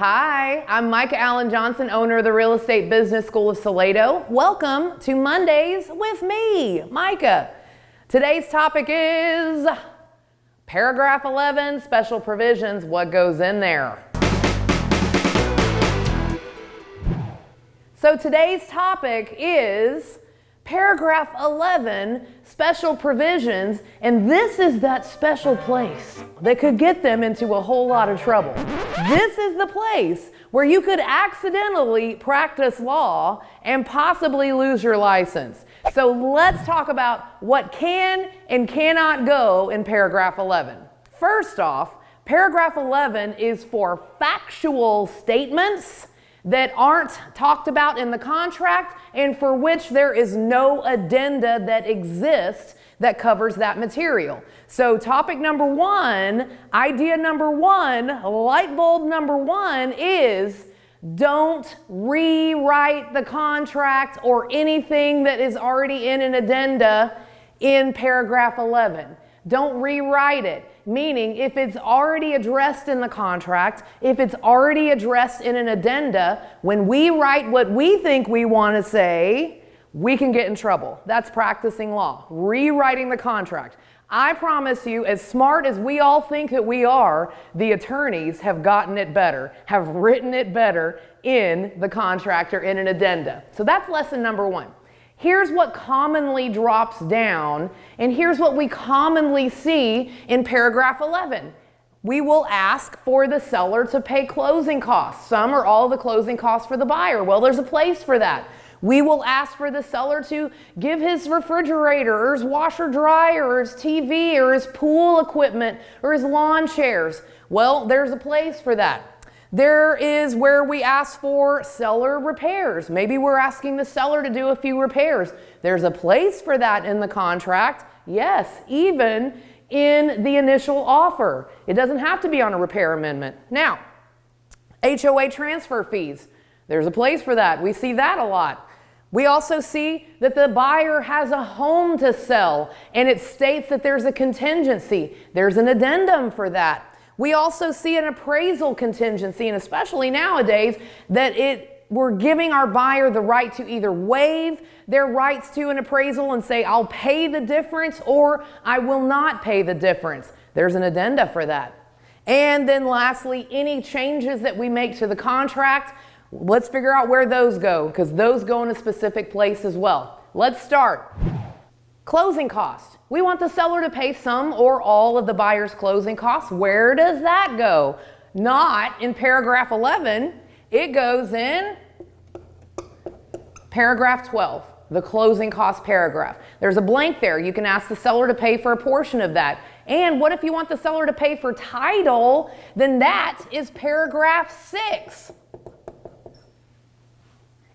Hi, I'm Myka Allen Johnson, owner of the Real Estate Business School of Salado. Welcome to Mondays with me, Myka. Today's topic is paragraph 11, special provisions, what goes in there. So today's topic is paragraph 11, special provisions, and this is that special place that could get them into a whole lot of trouble. This is the place where you could accidentally practice law and possibly lose your license. So let's talk about what can and cannot go in paragraph 11. First off, paragraph 11 is for factual statements that aren't talked about in the contract and for which there is no addenda that exists that covers that material. So topic number one, idea number one, light bulb number one is don't rewrite the contract or anything that is already in an addenda in paragraph 11. Don't rewrite it. Meaning, if it's already addressed in the contract, if it's already addressed in an addenda, when we write what we think we want to say, we can get in trouble. That's practicing law, rewriting the contract. I promise you, as smart as we all think that we are, the attorneys have gotten it better, have written it better in the contract or in an addenda. So that's lesson number one. Here's what commonly drops down, and here's what we commonly see in paragraph 11. We will ask for the seller to pay closing costs, some or all the closing costs for the buyer. Well, there's a place for that. We will ask for the seller to give his refrigerator or his washer dryer or his TV or his pool equipment or his lawn chairs. Well, there's a place for that. There is where we ask for seller repairs. Maybe we're asking the seller to do a few repairs. There's a place for that in the contract. Yes, even in the initial offer. It doesn't have to be on a repair amendment. Now, HOA transfer fees. There's a place for that. We see that a lot. We also see that the buyer has a home to sell and it states that there's a contingency. There's an addendum for that. We also see an appraisal contingency, and especially nowadays, that we're giving our buyer the right to either waive their rights to an appraisal and say, I'll pay the difference, or I will not pay the difference. There's an addenda for that. And then lastly, any changes that we make to the contract, let's figure out where those go, because those go in a specific place as well. Let's start. Closing costs. We want the seller to pay some or all of the buyer's closing costs. Where does that go? Not in paragraph 11. It goes in paragraph 12, the closing cost paragraph. There's a blank there. You can ask the seller to pay for a portion of that. And what if you want the seller to pay for title? Then that is paragraph 6.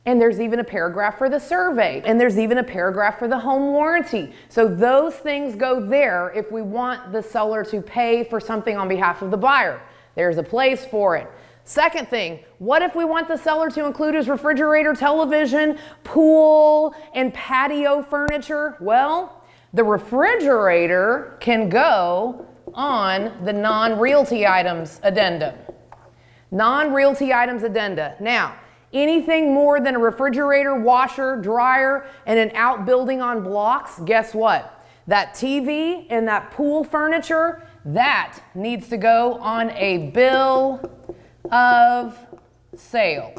And there's even a paragraph for the survey. And there's even a paragraph for the home warranty. So those things go there if we want the seller to pay for something on behalf of the buyer. There's a place for it. Second thing, what if we want the seller to include his refrigerator, television, pool, and patio furniture? Well, the refrigerator can go on the non-realty items addendum. Non-realty items addenda. Now, anything more than a refrigerator, washer, dryer, and an outbuilding on blocks, guess what? That TV and that pool furniture, that needs to go on a bill of sale.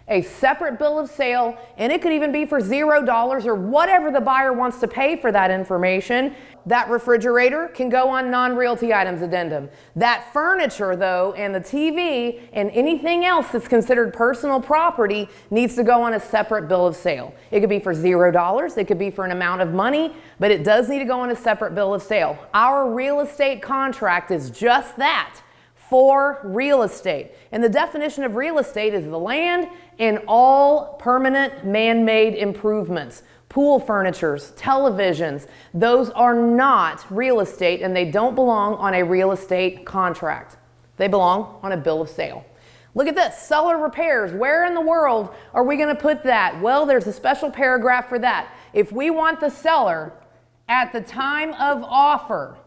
A separate bill of sale, and it could even be for $0 or whatever the buyer wants to pay for that information. That refrigerator can go on non-realty items addendum. That furniture, though, and the TV and anything else that's considered personal property needs to go on a separate bill of sale. It could be for $0, it could be for an amount of money, but it does need to go on a separate bill of sale. Our real estate contract is just that, for real estate. And the definition of real estate is the land and all permanent man-made improvements. Pool furnitures, televisions, those are not real estate and they don't belong on a real estate contract. They belong on a bill of sale. Look at this, seller repairs. Where in the world are we going to put that? Well, there's a special paragraph for that. If we want the seller at the time of offer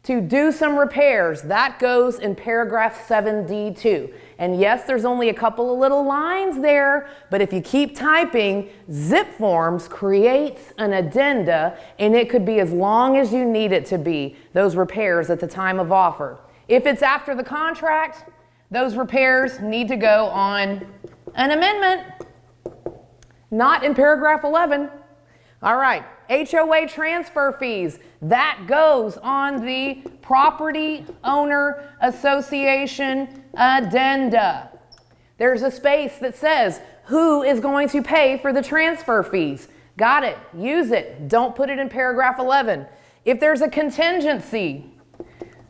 to do some repairs. That goes in paragraph 7D2. And yes, there's only a couple of little lines there, but if you keep typing, zip forms creates an addenda, and it could be as long as you need it to be, those repairs at the time of offer. If it's after the contract, those repairs need to go on an amendment, not in paragraph 11. All right, HOA transfer fees, that goes on the Property Owner Association addenda. There's a space that says who is going to pay for the transfer fees. Got it, use it, don't put it in paragraph 11. If there's a contingency,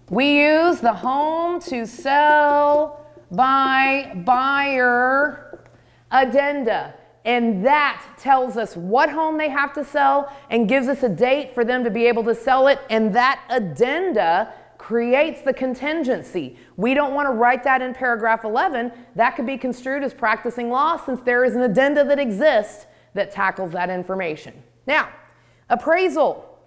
we use the home to sell by buyer addenda. And that tells us what home they have to sell and gives us a date for them to be able to sell it. And that addenda creates the contingency. We don't want to write that in paragraph 11. That could be construed as practicing law since there is an addenda that exists that tackles that information. Now, appraisal.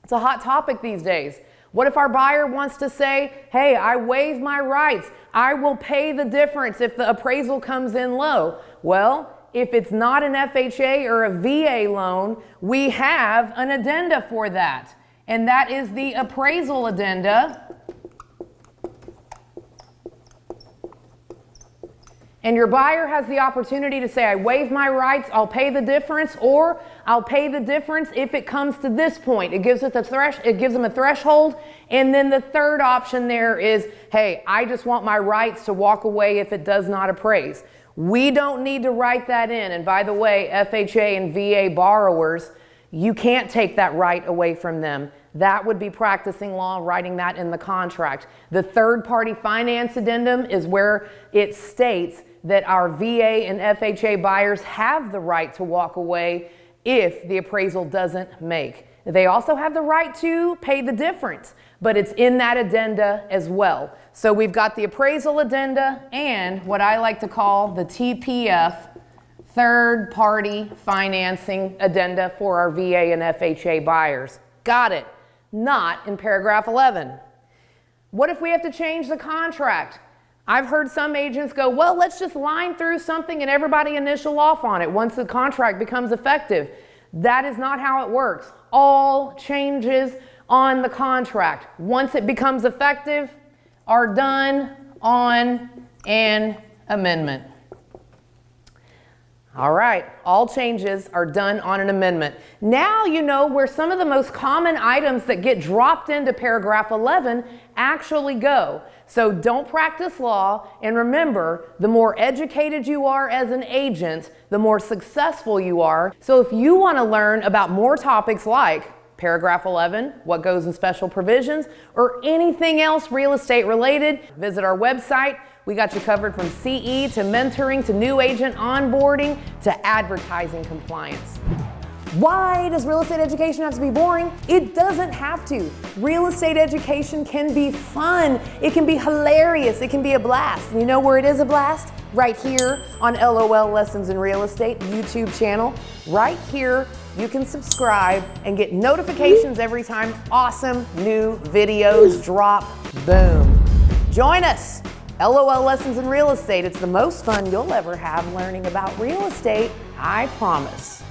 It's a hot topic these days. What if our buyer wants to say, hey, I waive my rights. I will pay the difference if the appraisal comes in low. Well, if it's not an FHA or a VA loan, we have an addenda for that. And that is the appraisal addenda. And your buyer has the opportunity to say, I waive my rights, I'll pay the difference, or I'll pay the difference if it comes to this point. It gives them a threshold. And then the third option there is, hey, I just want my rights to walk away if it does not appraise. We don't need to write that in. And by the way, FHA and VA borrowers, you can't take that right away from them. That would be practicing law, writing that in the contract. The third-party finance addendum is where it states that our VA and FHA buyers have the right to walk away if the appraisal doesn't make. They also have the right to pay the difference, but it's in that addenda as well. So we've got the appraisal addenda and what I like to call the TPF, third-party financing addenda for our VA and FHA buyers. Got it. Not in paragraph 11. What if we have to change the contract? I've heard some agents go, well, let's just line through something and everybody initial off on it once the contract becomes effective. That is not how it works. All changes on the contract, once it becomes effective, are done on an amendment. All right, all changes are done on an amendment. Now you know where some of the most common items that get dropped into paragraph 11 actually go. So don't practice law, and remember, the more educated you are as an agent, the more successful you are. So if you want to learn about more topics like paragraph 11, what goes in special provisions, or anything else real estate related, visit our website. We got you covered from CE to mentoring to new agent onboarding to advertising compliance. Why does real estate education have to be boring? It doesn't have to. Real estate education can be fun. It can be hilarious. It can be a blast. And you know where it is a blast? Right here on LOL Lessons in Real Estate YouTube channel. Right here, you can subscribe and get notifications every time awesome new videos drop. Boom. Join us. LOL Lessons in Real Estate. It's the most fun you'll ever have learning about real estate, I promise.